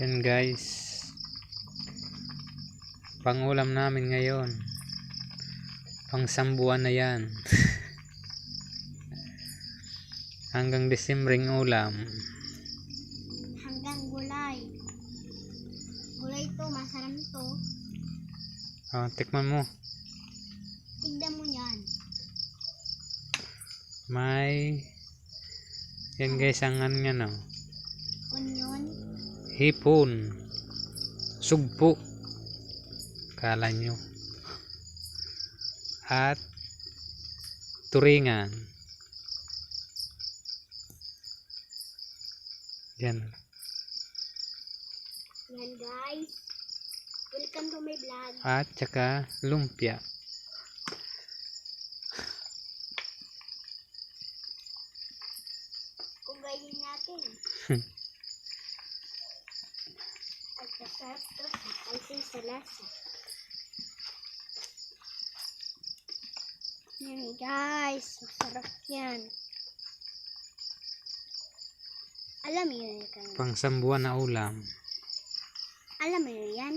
Yan guys, pangulam namin ngayon, pang sambuan na yan. Hanggang Disyembreng ulam. Hanggang gulay. Gulay to, masarap to. Tikman mo. Tignan mo yan. May yan guys, ang ano yan, Onion. hipon, sugpo, kala nyo, at turingan. Yan. Yan guys. Welcome to my vlog. At saka lumpia. Kugayin natin. At masarap to. Pansin sa lasa. Yan guys. Masarap yan. Alam mo yun. Pang sambuan na ulam. Alam mo yun yan.